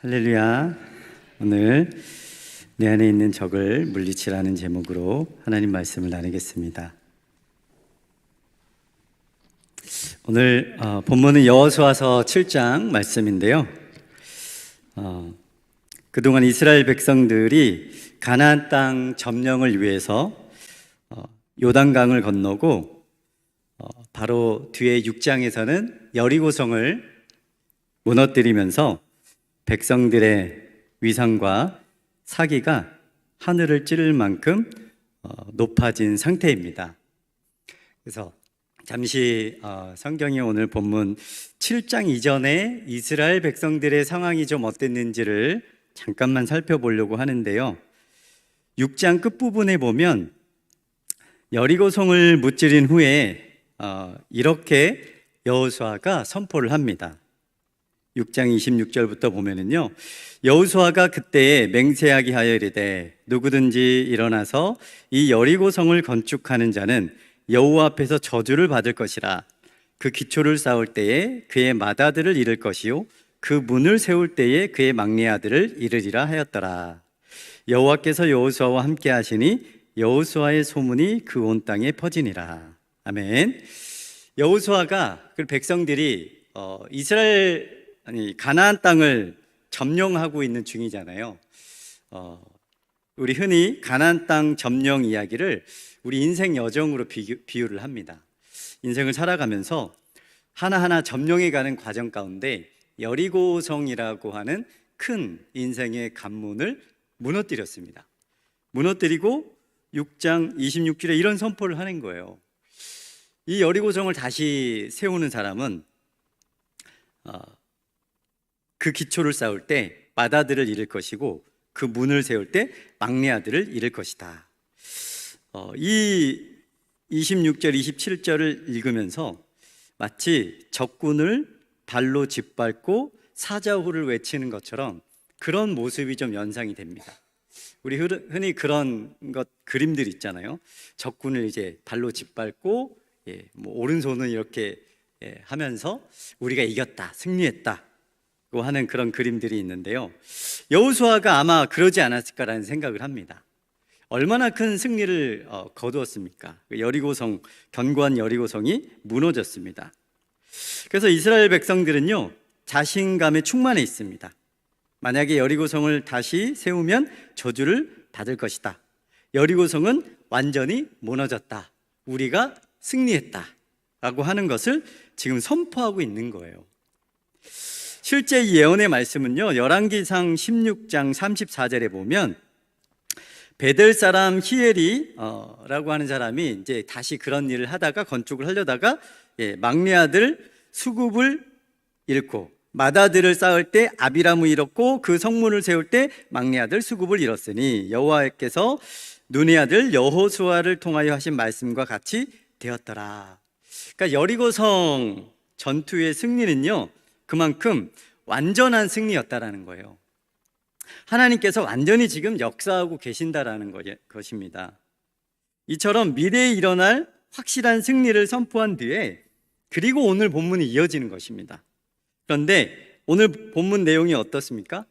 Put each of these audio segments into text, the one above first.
할렐루야. 오늘 내 안에 있는 적을 물리치라는 제목으로 하나님 말씀을 나누겠습니다. 오늘 본문은 여호수아서 7장 말씀인데요. 그동안 이스라엘 백성들이 가나안 땅 점령을 위해서 요단강을 건너고 바로 뒤에 6장에서는 여리고성을 무너뜨리면서 백성들의 위상과 사기가 하늘을 찌를 만큼 높아진 상태입니다. 그래서 잠시 성경의 오늘 본문 7장 이전에 이스라엘 백성들의 상황이 좀 어땠는지를 잠깐만 살펴보려고 하는데요. 6장 끝부분에 보면 여리고성을 무찌른 후에 이렇게 여호수아가 선포를 합니다. 6장 26절부터 보면은요, 여호수아가 그때에 맹세하게 하여 이르되 누구든지 일어나서 이 여리고성을 건축하는 자는 여호와 앞에서 저주를 받을 것이라. 그 기초를 쌓을 때에 그의 맏아들을 잃을 것이요 그 문을 세울 때에 그의 막내 아들을 잃으리라 하였더라. 여호와께서 여호수아와 함께 하시니 여호수아의 소문이 그 온 땅에 퍼지니라. 아멘. 여호수아가 그 백성들이 가나안 땅을 점령하고 있는 중이잖아요. 우리 흔히 가나안 땅 점령 이야기를 우리 인생 여정으로 비유를 합니다. 인생을 살아가면서 하나하나 점령해가는 과정 가운데 여리고성이라고 하는 큰 인생의 관문을 무너뜨렸습니다. 무너뜨리고 6장 26절에 이런 선포를 하는 거예요. 이 여리고성을 다시 세우는 사람은 그 기초를 쌓을 때 맏아들을 잃을 것이고 그 문을 세울 때 막내 아들을 잃을 것이다. 이 26절, 27절을 읽으면서 마치 적군을 발로 짓밟고 사자후를 외치는 것처럼 그런 모습이 좀 연상이 됩니다. 우리 흔히 그런 그림들 있잖아요. 적군을 이제 발로 짓밟고 오른손은 이렇게 하면서 우리가 이겼다, 승리했다 하는 그런 그림들이 있는데요. 여호수아가 아마 그러지 않았을까라는 생각을 합니다. 얼마나 큰 승리를 거두었습니까? 여리고성, 견고한 여리고성이 무너졌습니다. 그래서 이스라엘 백성들은요, 자신감에 충만해 있습니다. 만약에 여리고성을 다시 세우면 저주를 받을 것이다. 여리고성은 완전히 무너졌다. 우리가 승리했다 라고 하는 것을 지금 선포하고 있는 거예요. 실제 이 예언의 말씀은요, 열왕기상 16장 34절에 보면 베델 사람 히엘이 라고 하는 사람이 이제 다시 그런 일을 하다가 건축을 하려다가 막내 아들 수굽을 잃고 맏아들을 쌓을 때 아비람을 잃었고 그 성문을 세울 때 막내 아들 수굽을 잃었으니 여호와께서 눈의 아들 여호수아를 통하여 하신 말씀과 같이 되었더라. 그러니까 여리고성 전투의 승리는요, 그만큼 완전한 승리였다라는 거예요. 하나님께서 완전히 지금 역사하고 계신다라는 것입니다. 이처럼 미래에 일어날 확실한 승리를 선포한 뒤에 그리고 오늘 본문이 이어지는 것입니다. 그런데 오늘 본문 내용이 어떻습니까?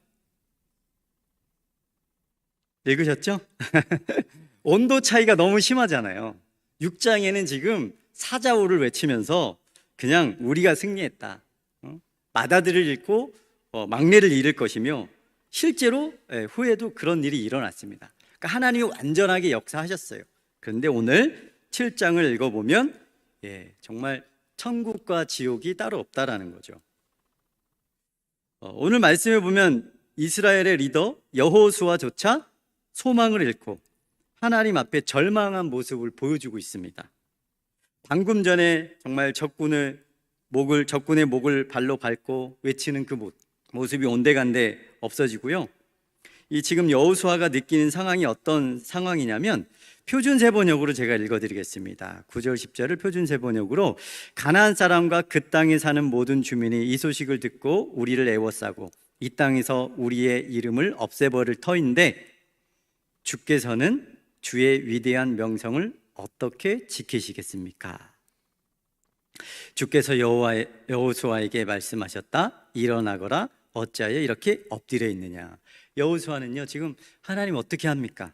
읽으셨죠? 온도 차이가 너무 심하잖아요. 6장에는 지금 사자후를 외치면서 그냥 우리가 승리했다, 맏아들을 잃고 막내를 잃을 것이며 실제로 후에도 그런 일이 일어났습니다. 그러니까 하나님이 완전하게 역사하셨어요. 그런데 오늘 7장을 읽어보면 정말 천국과 지옥이 따로 없다라는 거죠. 오늘 말씀에 보면 이스라엘의 리더 여호수아조차 소망을 잃고 하나님 앞에 절망한 모습을 보여주고 있습니다. 방금 전에 정말 적군의 목을 발로 밟고 외치는 그 모습이 온데간데 없어지고요. 이 지금 여호수아가 느끼는 상황이 어떤 상황이냐면 표준세 번역으로 제가 읽어드리겠습니다. 9절 10절을 표준세 번역으로 가나안 사람과 그 땅에 사는 모든 주민이 이 소식을 듣고 우리를 애워싸고 이 땅에서 우리의 이름을 없애버릴 터인데 주께서는 주의 위대한 명성을 어떻게 지키시겠습니까? 주께서 여호수아에게 말씀하셨다. 일어나거라 어찌하여 이렇게 엎드려 있느냐. 여호수아는요 지금 하나님 어떻게 합니까?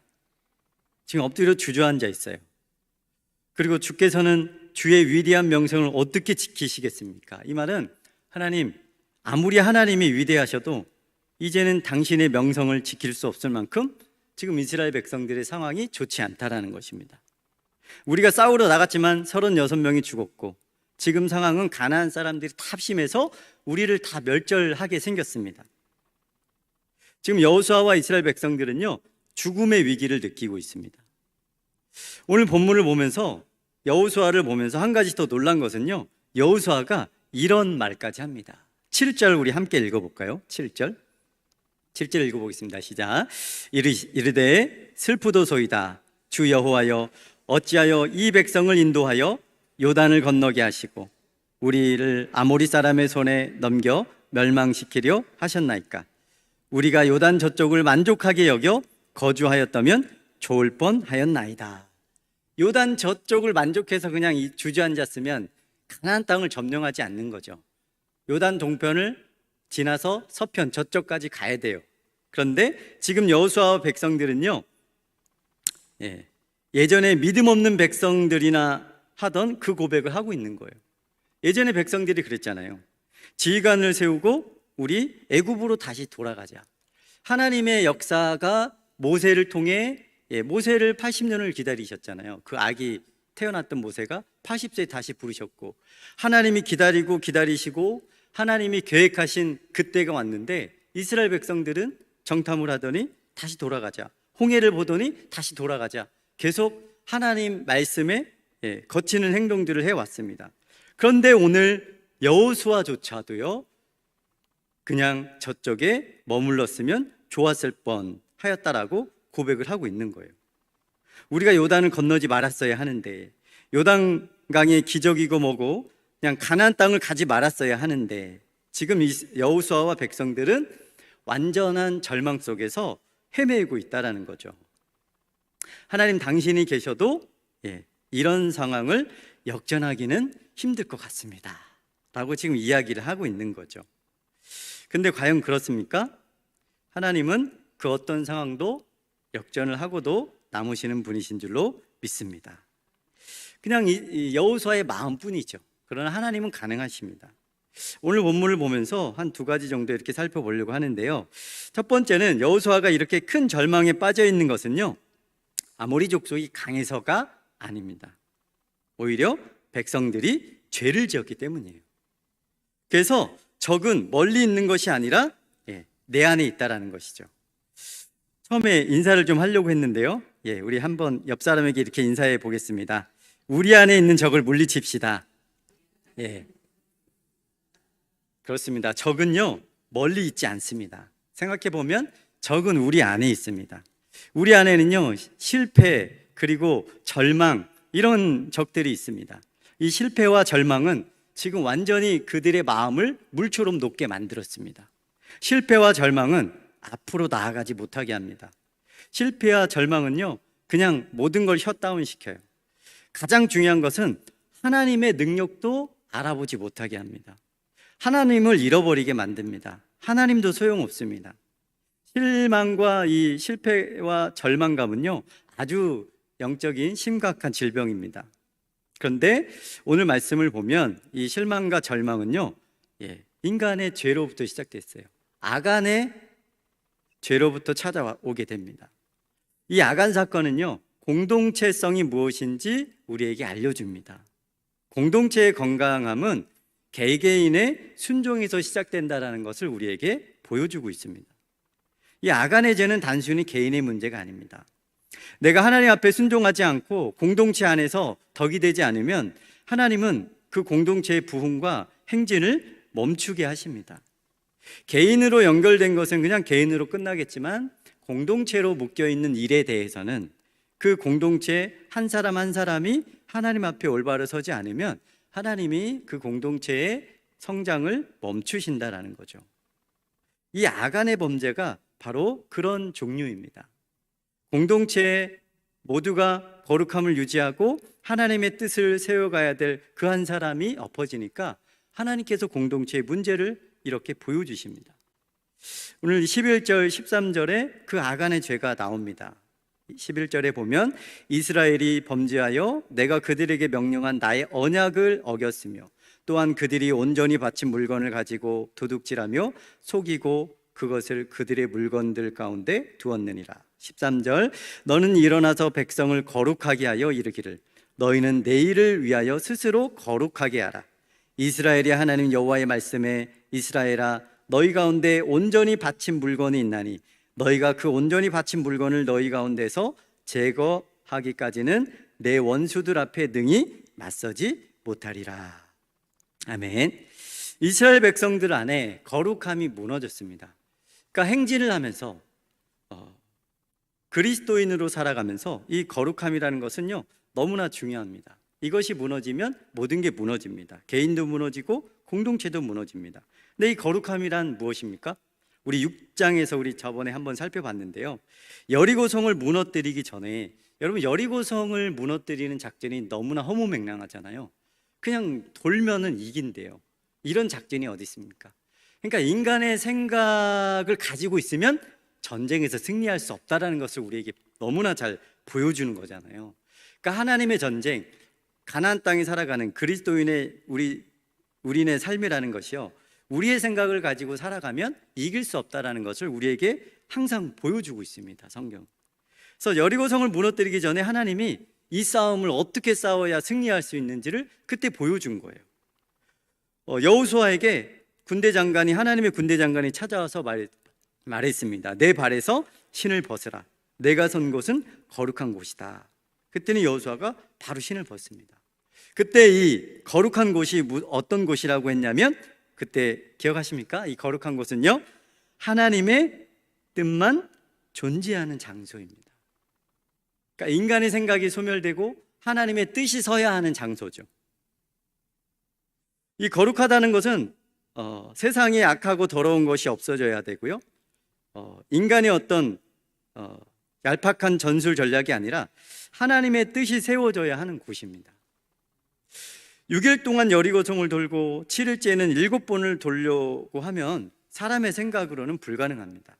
지금 엎드려 주저앉아 있어요. 그리고 주께서는 주의 위대한 명성을 어떻게 지키시겠습니까? 이 말은 하나님, 아무리 하나님이 위대하셔도 이제는 당신의 명성을 지킬 수 없을 만큼 지금 이스라엘 백성들의 상황이 좋지 않다라는 것입니다. 우리가 싸우러 나갔지만 36명이 죽었고 지금 상황은 가나안 사람들이 다 합심해서 우리를 다 멸절하게 생겼습니다. 지금 여호수아와 이스라엘 백성들은요 죽음의 위기를 느끼고 있습니다. 오늘 본문을 보면서 여호수아를 보면서 한 가지 더 놀란 것은요 여호수아가 이런 말까지 합니다. 7절 우리 함께 읽어볼까요? 7절 읽어보겠습니다. 시작. 이르되 슬프도소이다. 주 여호와여 어찌하여 이 백성을 인도하여 요단을 건너게 하시고 우리를 아모리 사람의 손에 넘겨 멸망시키려 하셨나이까. 우리가 요단 저쪽을 만족하게 여겨 거주하였다면 좋을 뻔하였나이다. 요단 저쪽을 만족해서 그냥 주저앉았으면 가나안 땅을 점령하지 않는 거죠. 요단 동편을 지나서 서편 저쪽까지 가야 돼요. 그런데 지금 여호수아와 백성들은요 예전에 믿음 없는 백성들이나 하던 그 고백을 하고 있는 거예요. 예전에 백성들이 그랬잖아요. 지휘관을 세우고 우리 애굽으로 다시 돌아가자. 하나님의 역사가 모세를 통해 모세를 80년을 기다리셨잖아요. 그 아기 태어났던 모세가 80세에 다시 부르셨고 하나님이 기다리시고 하나님이 계획하신 그때가 왔는데 이스라엘 백성들은 정탐을 하더니 다시 돌아가자. 홍해를 보더니 다시 돌아가자. 계속 하나님 말씀에 거치는 행동들을 해왔습니다. 그런데 오늘 여호수아조차도요 그냥 저쪽에 머물렀으면 좋았을 뻔하였다라고 고백을 하고 있는 거예요. 우리가 요단을 건너지 말았어야 하는데, 요단강의 기적이고 뭐고 그냥 가나안 땅을 가지 말았어야 하는데, 지금 여호수아와 백성들은 완전한 절망 속에서 헤매고 있다라는 거죠. 하나님 당신이 계셔도 이런 상황을 역전하기는 힘들 것 같습니다 라고 지금 이야기를 하고 있는 거죠. 근데 과연 그렇습니까? 하나님은 그 어떤 상황도 역전을 하고도 남으시는 분이신 줄로 믿습니다. 그냥 이 여호수아의 마음뿐이죠. 그러나 하나님은 가능하십니다. 오늘 본문을 보면서 한 두 가지 정도 이렇게 살펴보려고 하는데요. 첫 번째는 여호수아가 이렇게 큰 절망에 빠져 있는 것은요 아모리 족속이 강해서가 아닙니다. 오히려 백성들이 죄를 지었기 때문이에요. 그래서 적은 멀리 있는 것이 아니라 내 안에 있다라는 것이죠. 처음에 인사를 좀 하려고 했는데요. 우리 한번 옆 사람에게 이렇게 인사해 보겠습니다. 우리 안에 있는 적을 물리칩시다. 그렇습니다. 적은요 멀리 있지 않습니다. 생각해 보면 적은 우리 안에 있습니다. 우리 안에는요 실패 그리고 절망 이런 적들이 있습니다. 이 실패와 절망은 지금 완전히 그들의 마음을 물처럼 녹게 만들었습니다. 실패와 절망은 앞으로 나아가지 못하게 합니다. 실패와 절망은요 그냥 모든 걸 셧다운 시켜요. 가장 중요한 것은 하나님의 능력도 알아보지 못하게 합니다. 하나님을 잃어버리게 만듭니다. 하나님도 소용없습니다. 실망과 이 실패와 절망감은요 아주 영적인 심각한 질병입니다. 그런데 오늘 말씀을 보면 이 실망과 절망은요 인간의 죄로부터 시작됐어요. 아간의 죄로부터 찾아오게 됩니다. 이 아간 사건은요 공동체성이 무엇인지 우리에게 알려줍니다. 공동체의 건강함은 개개인의 순종에서 시작된다는 것을 우리에게 보여주고 있습니다. 이 아간의 죄는 단순히 개인의 문제가 아닙니다. 내가 하나님 앞에 순종하지 않고 공동체 안에서 덕이 되지 않으면 하나님은 그 공동체의 부흥과 행진을 멈추게 하십니다. 개인으로 연결된 것은 그냥 개인으로 끝나겠지만 공동체로 묶여있는 일에 대해서는 그 공동체 한 사람 한 사람이 하나님 앞에 올바로 서지 않으면 하나님이 그 공동체의 성장을 멈추신다라는 거죠. 이 아간의 범죄가 바로 그런 종류입니다. 공동체 모두가 거룩함을 유지하고 하나님의 뜻을 세워가야 될 그 한 사람이 엎어지니까 하나님께서 공동체의 문제를 이렇게 보여주십니다. 오늘 11절 13절에 그 아간의 죄가 나옵니다. 11절에 보면 이스라엘이 범죄하여 내가 그들에게 명령한 나의 언약을 어겼으며 또한 그들이 온전히 바친 물건을 가지고 도둑질하며 속이고 그것을 그들의 물건들 가운데 두었느니라. 13절 너는 일어나서 백성을 거룩하게 하여 이르기를 너희는 내일을 위하여 스스로 거룩하게 하라. 이스라엘이 하나님 여호와의 말씀에 이스라엘아 너희 가운데 온전히 바친 물건이 있나니 너희가 그 온전히 바친 물건을 너희 가운데서 제거하기까지는 내 원수들 앞에 능히 맞서지 못하리라. 아멘. 이스라엘 백성들 안에 거룩함이 무너졌습니다. 그러니까 행진을 하면서 그리스도인으로 살아가면서 이 거룩함이라는 것은요 너무나 중요합니다. 이것이 무너지면 모든 게 무너집니다. 개인도 무너지고 공동체도 무너집니다. 근데 이 거룩함이란 무엇입니까? 우리 6장에서 우리 저번에 한번 살펴봤는데요, 여리고성을 무너뜨리기 전에, 여러분 여리고성을 무너뜨리는 작전이 너무나 허무맹랑하잖아요. 그냥 돌면은 이긴대요. 이런 작전이 어디 있습니까? 그러니까 인간의 생각을 가지고 있으면 전쟁에서 승리할 수 없다라는 것을 우리에게 너무나 잘 보여주는 거잖아요. 그러니까 하나님의 전쟁, 가나안 땅에 살아가는 그리스도인의 우리네 삶이라는 것이요, 우리의 생각을 가지고 살아가면 이길 수 없다라는 것을 우리에게 항상 보여주고 있습니다, 성경. 그래서 여리고성을 무너뜨리기 전에 하나님이 이 싸움을 어떻게 싸워야 승리할 수 있는지를 그때 보여준 거예요. 여호수아에게 하나님의 군대 장관이 찾아와서 말했습니다. 내 발에서 신을 벗으라. 내가 선 곳은 거룩한 곳이다. 그때는 여호수아가 바로 신을 벗습니다. 그때 이 거룩한 곳이 어떤 곳이라고 했냐면, 그때 기억하십니까? 이 거룩한 곳은요, 하나님의 뜻만 존재하는 장소입니다. 그러니까 인간의 생각이 소멸되고 하나님의 뜻이 서야 하는 장소죠. 이 거룩하다는 것은 세상에 악하고 더러운 것이 없어져야 되고요, 인간의 어떤 얄팍한 전술 전략이 아니라 하나님의 뜻이 세워져야 하는 곳입니다. 6일 동안 여리고성을 돌고 7일째는 7번을 돌려고 하면 사람의 생각으로는 불가능합니다.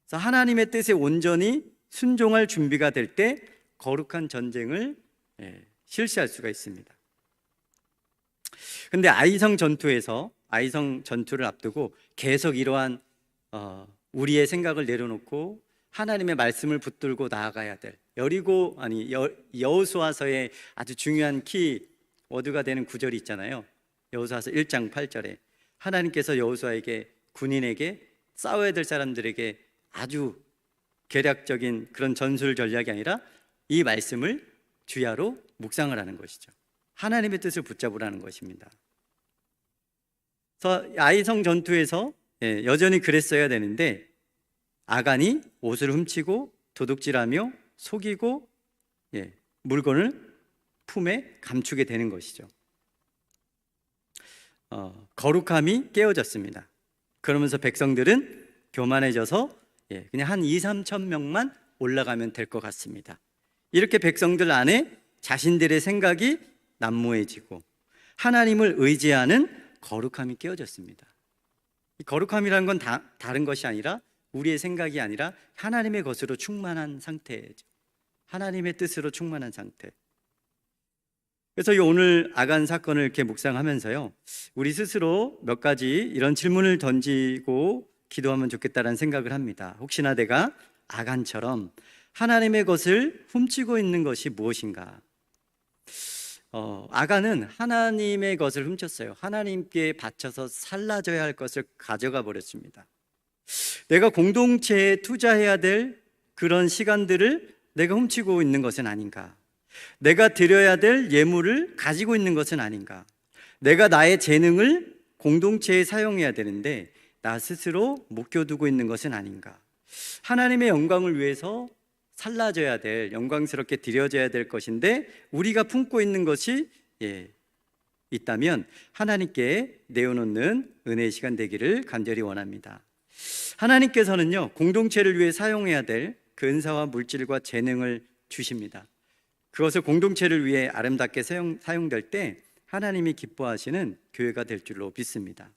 그래서 하나님의 뜻에 온전히 순종할 준비가 될 때 거룩한 전쟁을 실시할 수가 있습니다. 그런데 아이성 전투를 앞두고 계속 이러한 우리의 생각을 내려놓고 하나님의 말씀을 붙들고 나아가야 될 여호수아서의 아주 중요한 워드가 되는 구절이 있잖아요. 여호수아서 1장 8절에 하나님께서 여호수아에게, 군인에게, 싸워야 될 사람들에게 아주 계략적인 그런 전술 전략이 아니라 이 말씀을 주야로 묵상을 하는 것이죠. 하나님의 뜻을 붙잡으라는 것입니다. 그래서 아이성 전투에서 여전히 그랬어야 되는데 아간이 옷을 훔치고 도둑질하며 속이고 물건을 품에 감추게 되는 것이죠. 거룩함이 깨어졌습니다. 그러면서 백성들은 교만해져서 그냥 한 2-3천 명만 올라가면 될 것 같습니다. 이렇게 백성들 안에 자신들의 생각이 난무해지고 하나님을 의지하는 거룩함이 깨어졌습니다. 이 거룩함이라는 건 다른 것이 아니라 우리의 생각이 아니라 하나님의 것으로 충만한 상태죠. 하나님의 뜻으로 충만한 상태. 그래서 오늘 아간 사건을 이렇게 묵상하면서요, 우리 스스로 몇 가지 이런 질문을 던지고 기도하면 좋겠다는 생각을 합니다. 혹시나 내가 아간처럼 하나님의 것을 훔치고 있는 것이 무엇인가? 아간은 하나님의 것을 훔쳤어요. 하나님께 바쳐서 살라져야 할 것을 가져가 버렸습니다. 내가 공동체에 투자해야 될 그런 시간들을 내가 훔치고 있는 것은 아닌가? 내가 드려야 될 예물을 가지고 있는 것은 아닌가? 내가 나의 재능을 공동체에 사용해야 되는데 나 스스로 묵혀두고 있는 것은 아닌가? 하나님의 영광을 위해서 살라져야 될, 영광스럽게 드려져야 될 것인데 우리가 품고 있는 것이 있다면 하나님께 내어놓는 은혜의 시간 되기를 간절히 원합니다. 하나님께서는요, 공동체를 위해 사용해야 될 그 은사와 물질과 재능을 주십니다. 그것을 공동체를 위해 아름답게 사용될 때 하나님이 기뻐하시는 교회가 될 줄로 믿습니다.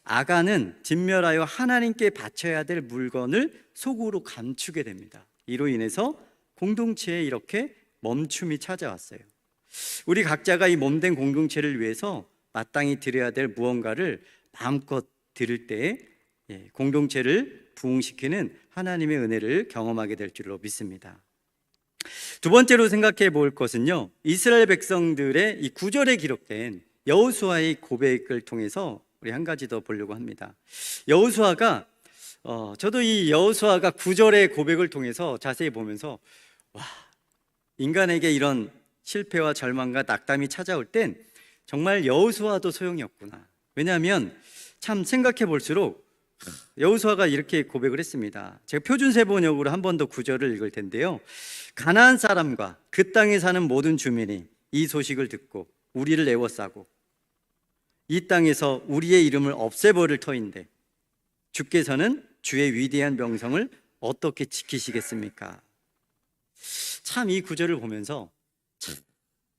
아간은 진멸하여 하나님께 바쳐야 될 물건을 속으로 감추게 됩니다. 이로 인해서 공동체에 이렇게 멈춤이 찾아왔어요. 우리 각자가 이 몸된 공동체를 위해서 마땅히 드려야 될 무언가를 마음껏 드릴 때 공동체를 부흥시키는 하나님의 은혜를 경험하게 될 줄로 믿습니다. 두 번째로 생각해 볼 것은요, 이스라엘 백성들의 이 9절에 기록된 여호수아의 고백을 통해서 우리 한 가지 더 보려고 합니다. 여호수아가 저도 이 여호수아가 9절의 고백을 통해서 자세히 보면서 와, 인간에게 이런 실패와 절망과 낙담이 찾아올 땐 정말 여호수아도 소용이 없구나. 왜냐하면 참 생각해 볼수록 여호수아가 이렇게 고백을 했습니다. 제가 표준세 번역으로 한 번 더 9절을 읽을 텐데요. 가나안 사람과 그 땅에 사는 모든 주민이 이 소식을 듣고 우리를 애워싸고 이 땅에서 우리의 이름을 없애버릴 터인데 주께서는 주의 위대한 명성을 어떻게 지키시겠습니까? 참 이 구절을 보면서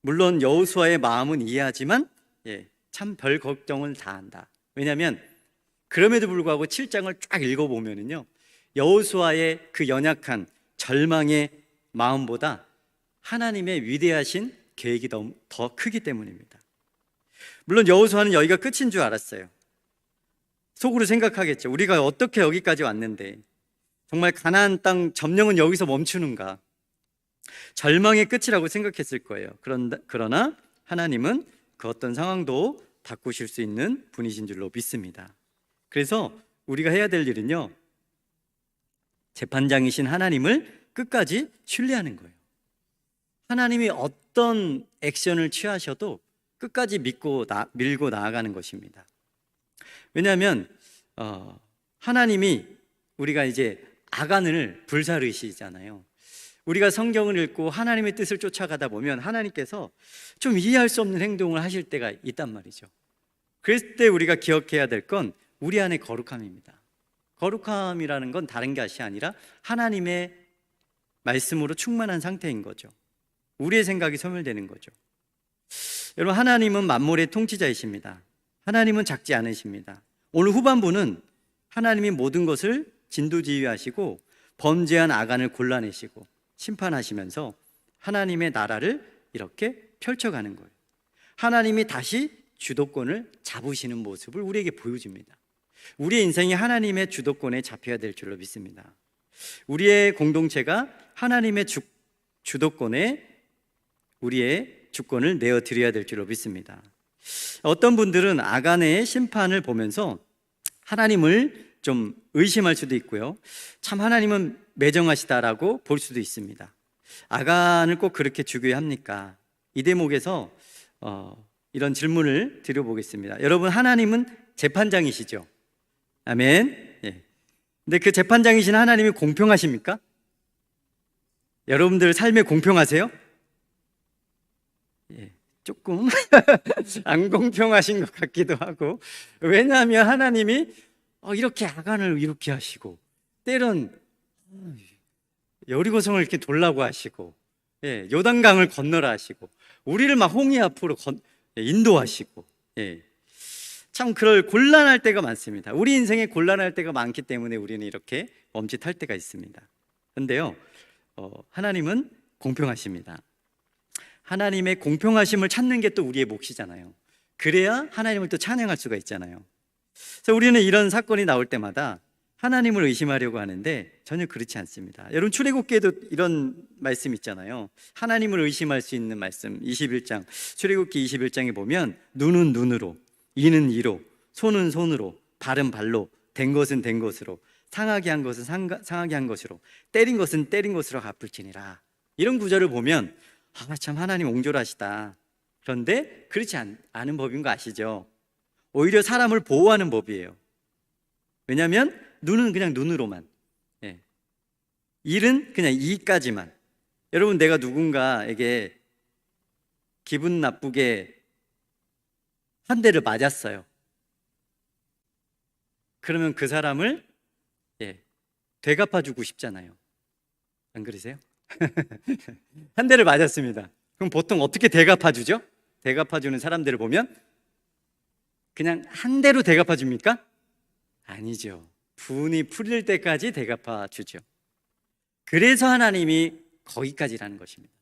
물론 여호수아의 마음은 이해하지만 참 별 걱정을 다 한다. 왜냐하면 그럼에도 불구하고 7장을 쫙 읽어보면은요, 여호수아의 그 연약한 절망의 마음보다 하나님의 위대하신 계획이 더 크기 때문입니다. 물론 여호수아는 여기가 끝인 줄 알았어요. 속으로 생각하겠죠. 우리가 어떻게 여기까지 왔는데 정말 가나안 땅 점령은 여기서 멈추는가? 절망의 끝이라고 생각했을 거예요. 그러나 하나님은 그 어떤 상황도 바꾸실 수 있는 분이신 줄로 믿습니다. 그래서 우리가 해야 될 일은요, 재판장이신 하나님을 끝까지 신뢰하는 거예요. 하나님이 어떤 액션을 취하셔도 끝까지 밀고 나아가는 것입니다. 왜냐하면 하나님이 우리가 이제 아간을 불사르시잖아요. 우리가 성경을 읽고 하나님의 뜻을 쫓아가다 보면 하나님께서 좀 이해할 수 없는 행동을 하실 때가 있단 말이죠. 그랬을 때 우리가 기억해야 될 건 우리 안에 거룩함입니다. 거룩함이라는 건 다른 것이 아니라 하나님의 말씀으로 충만한 상태인 거죠. 우리의 생각이 소멸되는 거죠. 여러분, 하나님은 만물의 통치자이십니다. 하나님은 작지 않으십니다. 오늘 후반부는 하나님이 모든 것을 진두지휘하시고 범죄한 아간을 골라내시고 심판하시면서 하나님의 나라를 이렇게 펼쳐가는 거예요. 하나님이 다시 주도권을 잡으시는 모습을 우리에게 보여줍니다. 우리의 인생이 하나님의 주도권에 잡혀야 될 줄로 믿습니다. 우리의 공동체가 하나님의 주도권에 우리의 주권을 내어드려야 될 줄로 믿습니다. 어떤 분들은 아간의 심판을 보면서 하나님을 좀 의심할 수도 있고요, 참 하나님은 매정하시다라고 볼 수도 있습니다. 아간을 꼭 그렇게 죽여야 합니까? 이 대목에서 이런 질문을 드려보겠습니다. 여러분, 하나님은 재판장이시죠? 아멘. 근데 그 재판장이신 하나님이 공평하십니까? 여러분들 삶에 공평하세요? 조금 안 공평하신 것 같기도 하고, 왜냐하면 하나님이 이렇게 아간을 이렇게 하시고 때론 여리고성을 이렇게 돌라고 하시고 요단강을 건너라 하시고 우리를 막 홍해 앞으로 인도하시고 참 그럴 곤란할 때가 많습니다. 우리 인생에 곤란할 때가 많기 때문에 우리는 이렇게 멈칫할 때가 있습니다. 그런데요, 하나님은 공평하십니다. 하나님의 공평하심을 찾는 게 또 우리의 몫이잖아요. 그래야 하나님을 또 찬양할 수가 있잖아요. 그래서 우리는 이런 사건이 나올 때마다 하나님을 의심하려고 하는데 전혀 그렇지 않습니다. 여러분, 출애굽기에도 이런 말씀 있잖아요. 하나님을 의심할 수 있는 말씀 21장, 출애굽기 21장에 보면 눈은 눈으로, 이는 이로, 손은 손으로, 발은 발로, 된 것은 된 것으로, 상하게 한 것은 상하게 한 것으로, 때린 것은 때린 것으로 갚을지니라. 이런 구절을 보면 참 하나님 옹졸하시다. 그런데 그렇지 않은 법인 거 아시죠? 오히려 사람을 보호하는 법이에요. 왜냐하면 눈은 그냥 눈으로만, 일은 그냥 이까지만. 여러분, 내가 누군가에게 기분 나쁘게 한 대를 맞았어요. 그러면 그 사람을 되갚아주고 싶잖아요. 안 그러세요? 한 대를 맞았습니다. 그럼 보통 어떻게 되갚아주죠? 되갚아주는 사람들을 보면 그냥 한 대로 대갚아 줍니까? 아니죠. 분이 풀릴 때까지 대갚아 주죠. 그래서 하나님이 거기까지라는 것입니다.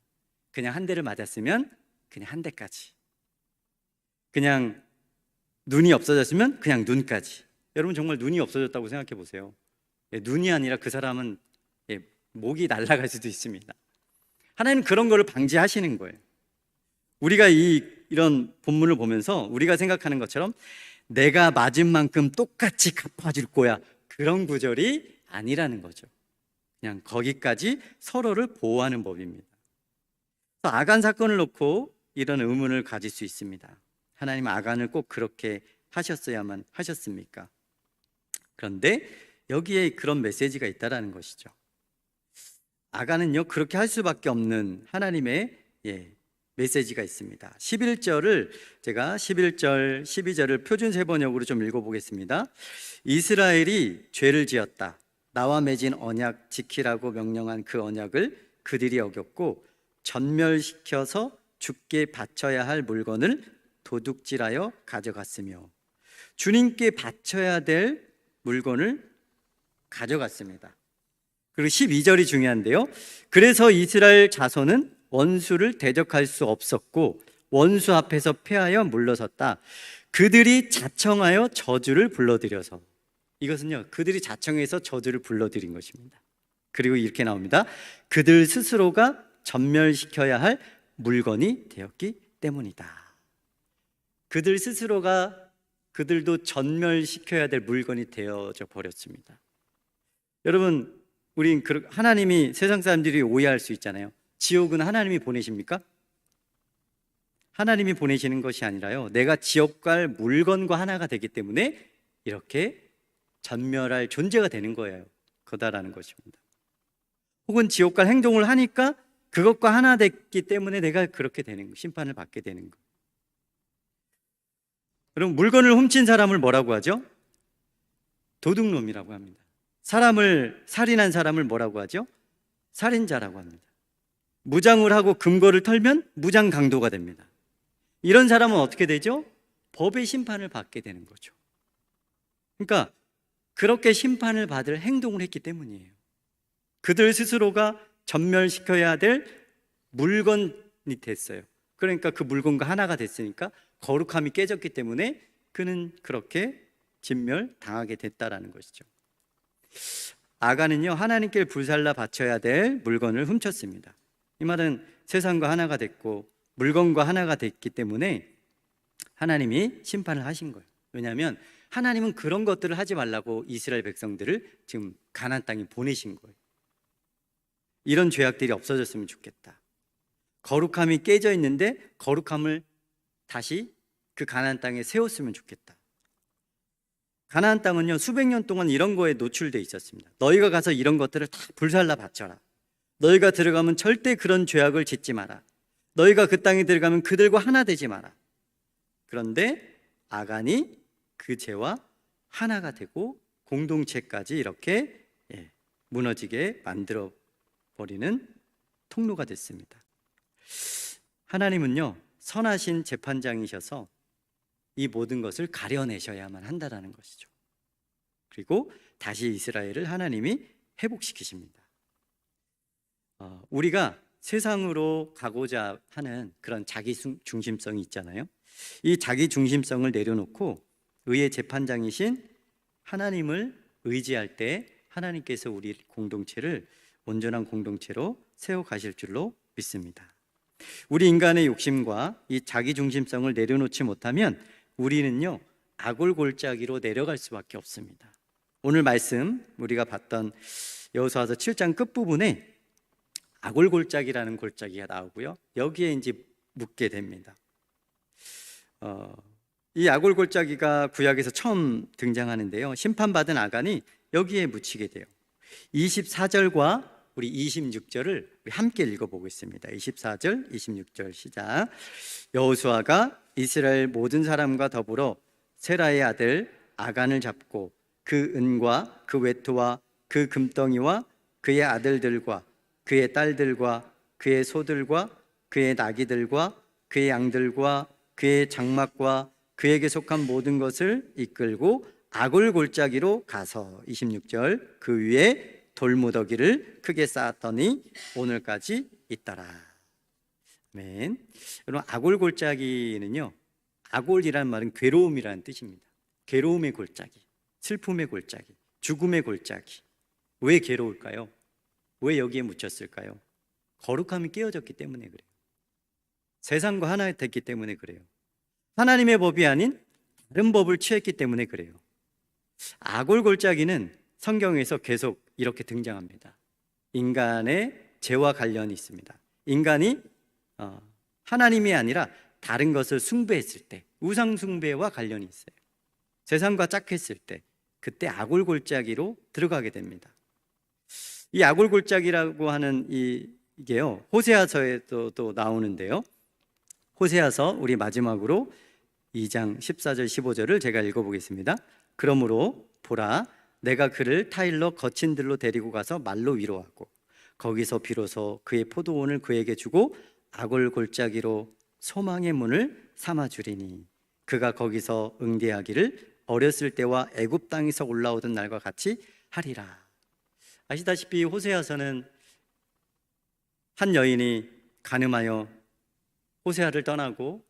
그냥 한 대를 맞았으면 그냥 한 대까지, 그냥 눈이 없어졌으면 그냥 눈까지. 여러분 정말 눈이 없어졌다고 생각해 보세요. 눈이 아니라 그 사람은 목이 날아갈 수도 있습니다. 하나님은 그런 거를 방지하시는 거예요. 우리가 이런 본문을 보면서 우리가 생각하는 것처럼 내가 맞은 만큼 똑같이 갚아줄 거야, 그런 구절이 아니라는 거죠. 그냥 거기까지 서로를 보호하는 법입니다. 아간 사건을 놓고 이런 의문을 가질 수 있습니다. 하나님 아간을 꼭 그렇게 하셨어야만 하셨습니까? 그런데 여기에 그런 메시지가 있다라는 것이죠. 아간은요, 그렇게 할 수밖에 없는 하나님의 메시지가 있습니다. 11절을 제가 11절, 12절을 표준세 번역으로 좀 읽어보겠습니다. 이스라엘이 죄를 지었다. 나와 맺은 언약 지키라고 명령한 그 언약을 그들이 어겼고 전멸시켜서 주께 바쳐야 할 물건을 도둑질하여 가져갔으며, 주님께 바쳐야 될 물건을 가져갔습니다. 그리고 12절이 중요한데요. 그래서 이스라엘 자손은 원수를 대적할 수 없었고 원수 앞에서 패하여 물러섰다. 그들이 자청하여 저주를 불러들여서. 이것은요, 그들이 자청해서 저주를 불러들인 것입니다. 그리고 이렇게 나옵니다. 그들 스스로가 전멸시켜야 할 물건이 되었기 때문이다. 그들 스스로가 그들도 전멸시켜야 될 물건이 되어져 버렸습니다. 여러분, 우린 하나님이, 세상 사람들이 오해할 수 있잖아요. 지옥은 하나님이 보내십니까? 하나님이 보내시는 것이 아니라요, 내가 지옥 갈 물건과 하나가 되기 때문에 이렇게 전멸할 존재가 되는 거예요. 거다라는 것입니다. 혹은 지옥 갈 행동을 하니까 그것과 하나 됐기 때문에 내가 그렇게 되는 거, 심판을 받게 되는 거. 여러분, 물건을 훔친 사람을 뭐라고 하죠? 도둑놈이라고 합니다. 사람을 살인한 사람을 뭐라고 하죠? 살인자라고 합니다. 무장을 하고 금고를 털면 무장 강도가 됩니다. 이런 사람은 어떻게 되죠? 법의 심판을 받게 되는 거죠. 그러니까 그렇게 심판을 받을 행동을 했기 때문이에요. 그들 스스로가 전멸시켜야 될 물건이 됐어요. 그러니까 그 물건과 하나가 됐으니까 거룩함이 깨졌기 때문에 그는 그렇게 진멸당하게 됐다라는 것이죠. 아간은요, 하나님께 불살라 바쳐야 될 물건을 훔쳤습니다. 이 말은 세상과 하나가 됐고 물건과 하나가 됐기 때문에 하나님이 심판을 하신 거예요. 왜냐하면 하나님은 그런 것들을 하지 말라고 이스라엘 백성들을 지금 가나안 땅에 보내신 거예요. 이런 죄악들이 없어졌으면 좋겠다. 거룩함이 깨져 있는데 거룩함을 다시 그 가나안 땅에 세웠으면 좋겠다. 가나안 땅은요, 수백 년 동안 이런 거에 노출돼 있었습니다. 너희가 가서 이런 것들을 다 불살라 바쳐라. 너희가 들어가면 절대 그런 죄악을 짓지 마라. 너희가 그 땅에 들어가면 그들과 하나 되지 마라. 그런데 아간이 그 죄와 하나가 되고 공동체까지 이렇게 무너지게 만들어 버리는 통로가 됐습니다. 하나님은요, 선하신 재판장이셔서 이 모든 것을 가려내셔야만 한다라는 것이죠. 그리고 다시 이스라엘을 하나님이 회복시키십니다. 우리가 세상으로 가고자 하는 그런 자기 중심성이 있잖아요. 이 자기 중심성을 내려놓고 의의 재판장이신 하나님을 의지할 때 하나님께서 우리 공동체를 온전한 공동체로 세워가실 줄로 믿습니다. 우리 인간의 욕심과 이 자기 중심성을 내려놓지 못하면 우리는요, 아골골짜기로 내려갈 수밖에 없습니다. 오늘 말씀 우리가 봤던 여호수아서 7장 끝부분에 아골골짜기라는 골짜기가 나오고요, 여기에 이제 묻게 됩니다. 이 아골골짜기가 구약에서 처음 등장하는데요, 심판받은 아간이 여기에 묻히게 돼요. 24절과 우리 26절을 함께 읽어보겠습니다. 24절, 26절 시작. 여호수아가 이스라엘 모든 사람과 더불어 세라의 아들 아간을 잡고 그 은과 그 외투와 그 금덩이와 그의 아들들과 그의 딸들과 그의 소들과 그의 나귀들과 그의 양들과 그의 장막과 그에게 속한 모든 것을 이끌고 아골 골짜기로 가서 26절 그 위에 돌무더기를 크게 쌓았더니 오늘까지 있더라. 아멘. 여러분, 아골 골짜기는요, 아골이란 말은 괴로움이라는 뜻입니다. 괴로움의 골짜기, 슬픔의 골짜기, 죽음의 골짜기. 왜 괴로울까요? 왜 여기에 묻혔을까요? 거룩함이 깨어졌기 때문에 그래요. 세상과 하나 됐기 때문에 그래요. 하나님의 법이 아닌 다른 법을 취했기 때문에 그래요. 아골 골짜기는 성경에서 계속 이렇게 등장합니다. 인간의 죄와 관련이 있습니다. 인간이 하나님이 아니라 다른 것을 숭배했을 때, 우상 숭배와 관련이 있어요. 세상과 짝했을 때, 그때 아골 골짜기로 들어가게 됩니다. 이 아골 골짜기라고 하는 이게요, 호세아서에도 또 나오는데요. 호세아서 우리 마지막으로 2장 14절 15절을 제가 읽어보겠습니다. 그러므로 보라, 내가 그를 타일러 거친 들로 데리고 가서 말로 위로하고 거기서 비로소 그의 포도원을 그에게 주고 아골 골짜기로 소망의 문을 삼아 주리니 그가 거기서 응대하기를 어렸을 때와 애굽 땅에서 올라오던 날과 같이 하리라. 아시다시피 호세아서는 한 여인이 간음하여 호세아를 떠나고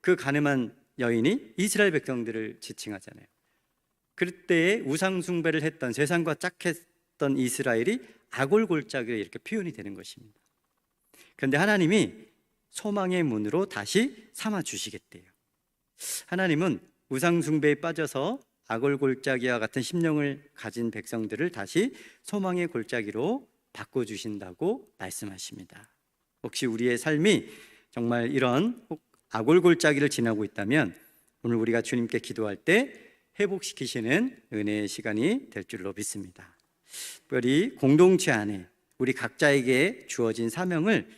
그 간음한 여인이 이스라엘 백성들을 지칭하잖아요. 그때에 우상 숭배를 했던, 세상과 짝했던 이스라엘이 아골 골짜기로 이렇게 표현이 되는 것입니다. 그런데 하나님이 소망의 문으로 다시 삼아 주시겠대요. 하나님은 우상 숭배에 빠져서 아골 골짜기와 같은 심령을 가진 백성들을 다시 소망의 골짜기로 바꿔주신다고 말씀하십니다. 혹시 우리의 삶이 정말 이런 아골 골짜기를 지나고 있다면 오늘 우리가 주님께 기도할 때 회복시키시는 은혜의 시간이 될 줄로 믿습니다. 특별히 공동체 안에 우리 각자에게 주어진 사명을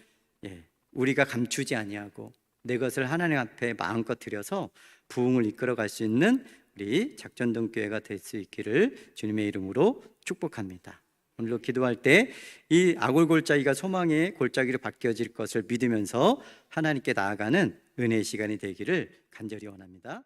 우리가 감추지 아니하고 내 것을 하나님 앞에 마음껏 드려서 부흥을 이끌어갈 수 있는 우리 작전동교회가 될 수 있기를 주님의 이름으로 축복합니다. 오늘도 기도할 때 이 아골 골짜기가 소망의 골짜기로 바뀌어질 것을 믿으면서 하나님께 나아가는 은혜의 시간이 되기를 간절히 원합니다.